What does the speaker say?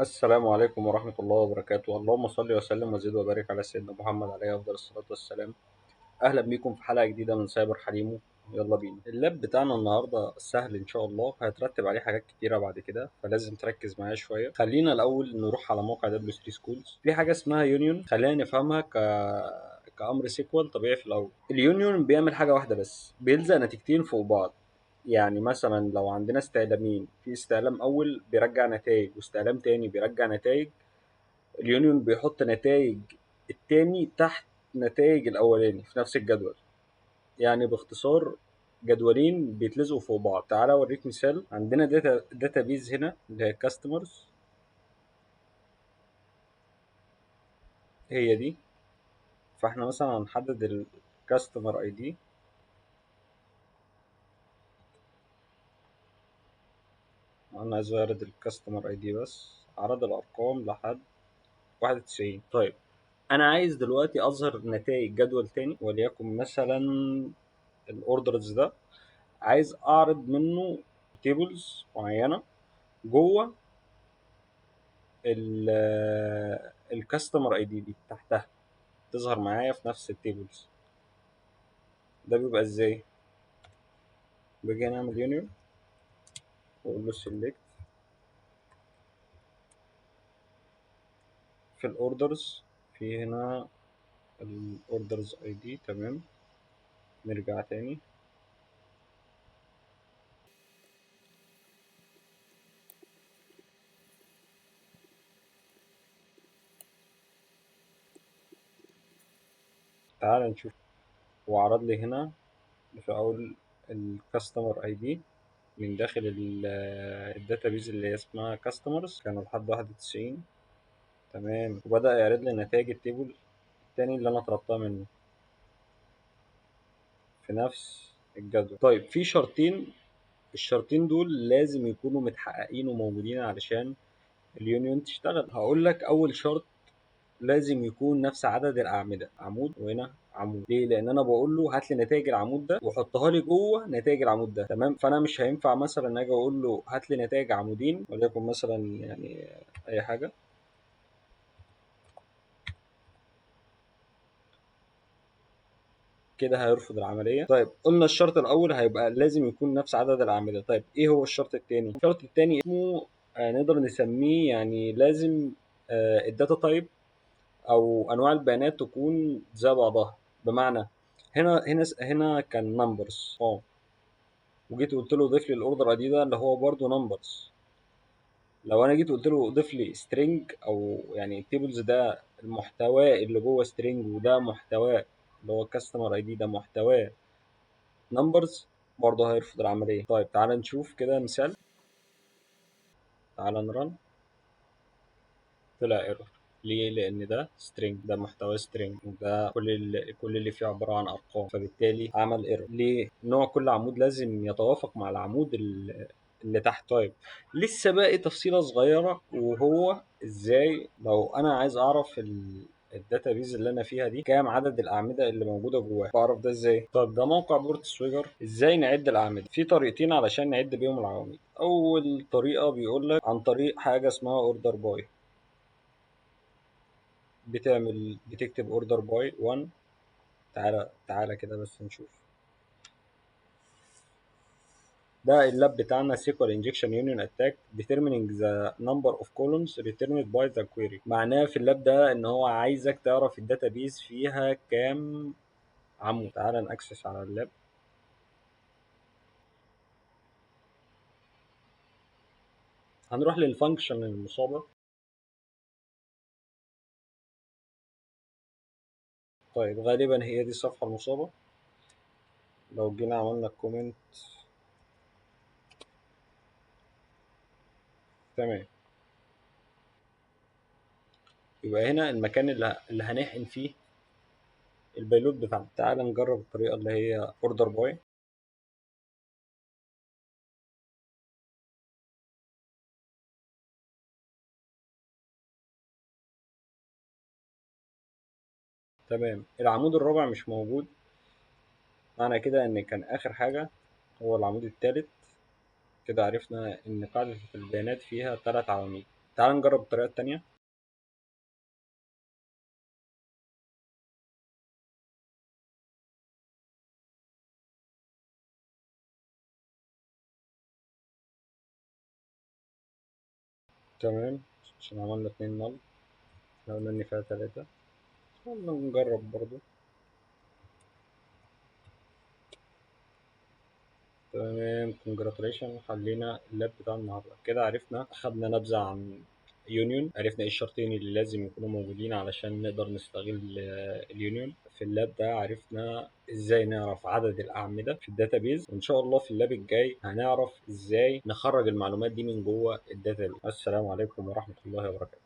السلام عليكم ورحمة الله وبركاته. اللهم صل وسلم وزد وبارك على سيدنا محمد عليه أفضل الصلاة والسلام. أهلا بيكم في حلقة جديدة من سايبر حريمو. يلا بينا. اللاب بتاعنا النهاردة سهل إن شاء الله، هيترتب عليه حاجات كتيرة بعد كده، فلازم تركز معايا شوية. خلينا الأول نروح على موقع دبليو 3 سكولز. في حاجة اسمها يونيون، خلينا نفهمها كأمر سيكوال طبيعي. في الأول اليونيون بيعمل حاجة واحدة بس، بيلزق نتيجتين فوق بعض. يعني مثلا لو عندنا استعلامين، في استعلام أول بيرجع نتائج واستعلام تاني بيرجع نتائج، اليونيون بيحط نتائج التاني تحت نتائج الأولاني في نفس الجدول. يعني باختصار جدولين بيتلزقوا فوق بعض. تعالى أوريك مثال. عندنا داتا بيز هنا اللي هي كاستمرز، هي دي. فاحنا مثلا هنحدد الكاستمر اي دي. انا عايز اعرض الكاستمر اي دي بس، عرض الارقام لحد 91. طيب انا عايز دلوقتي اظهر نتائج جدول تاني، وليكن مثلا الاوردرز ده، عايز اعرض منه تيبلز معينه جوه الكاستمر اي دي تحتها، تظهر معايا في نفس التيبلز. ده بيبقى ازاي؟ باجي نعمل يونيون واقول له سيلكت في الاوردرز، في هنا الاوردرز اي دي. تمام، نرجع تاني. تعال نشوف. هو عرض لي هنا في اول الكاستمر اي دي من داخل الداتابيز اللي هي اسمها كاستمرز، كانوا لحد 91. تمام، وبدأ يعرض لي نتائج التيبل التاني اللي انا طلبتها منه في نفس الجدول. طيب في شرطين، الشرطين دول لازم يكونوا متحققين وموجودين علشان اليونيون تشتغل. هقول لك اول شرط، لازم يكون نفس عدد الاعمده، عمود وهنا عمود. ليه؟ لان انا بقول له هات لي نتائج العمود ده وحطها لي جوه نتائج العمود ده. تمام، فانا مش هينفع مثلا اجي اقول له هات لي نتائج عمودين وليكن مثلا يعني اي حاجه كده، هيرفض العمليه. طيب قلنا الشرط الاول هيبقى لازم يكون نفس عدد الاعمده. طيب ايه هو الشرط الثاني؟ الشرط الثاني اسمه نقدر نسميه يعني لازم الداتا تايب او انواع البيانات تكون زي بعضها. بمعنى هنا كان نمبرز وجيت قلت له ضيف لي الاوردر اي دي ده اللي هو برضه نمبرز. لو انا جيت قلت له ضيف لي سترينج، او يعني التيبلز ده المحتوى اللي جوه سترينج وده محتواه اللي هو الكاستمر اي دي ده محتواه نمبرز، برضه هيرفض العمليه. طيب تعال نشوف كده مثال. تعال نرن. طلع ايرور. ليه؟ لان ده سترينج، ده محتوى سترينج، وده كل اللي فيه عباره عن ارقام، فبالتالي عمل ايرور. ليه؟ نوع كل عمود لازم يتوافق مع العمود اللي تحت. طيب لسه باقي تفصيله صغيره، وهو ازاي لو انا عايز اعرف الداتابيز اللي انا فيها دي كام عدد الاعمده اللي موجوده جواها، بعرف ده ازاي؟ طيب ده موقع بورت سويجر. ازاي نعد الاعمده؟ في طريقتين علشان نعد بيهم العواميد. اول طريقه بيقول لك عن طريق حاجه اسمها اوردر باي. بتكتب اوردر باي 1. تعالى كده بس نشوف. ده اللاب بتاعنا سيكوال انجكشن يونيون اتاك determining the number of columns returned by the query. معناه في اللاب ده ان هو عايزك تعرف الداتابيز فيها كام عمود. تعالى ناكسس على اللاب. هنروح للفانكشن المصابه. طيب غالبا هي دي الصفحه المصابه. لو جينا عملنا كومنت. تمام، يبقى هنا المكان اللي هنحقن فيه البيلوت بتاعنا. تعالى نجرب الطريقه اللي هي اوردر باي. تمام، العمود الرابع مش موجود. معنى كده ان كان اخر حاجة هو العمود الثالث. كده عرفنا ان قاعدة البيانات فيها 3 عواميد. تعال نجرب الطريقة التانية. تمام، عشان عملنا 2 نل، احنا قلنا ان فيها 3. يلا نجرب برضو. تمام، كونجراتوليشن، حلينا اللاب بتاع النهارده. كده عرفنا، خدنا نبذة عن يونيون، عرفنا ايه الشرطين اللي لازم يكونوا موجودين علشان نقدر نستغل اليونيون في اللاب ده. عرفنا ازاي نعرف عدد الأعمدة في الداتابيز، وان شاء الله في اللاب الجاي هنعرف ازاي نخرج المعلومات دي من جوه الداتابيز. السلام عليكم ورحمة الله وبركاته.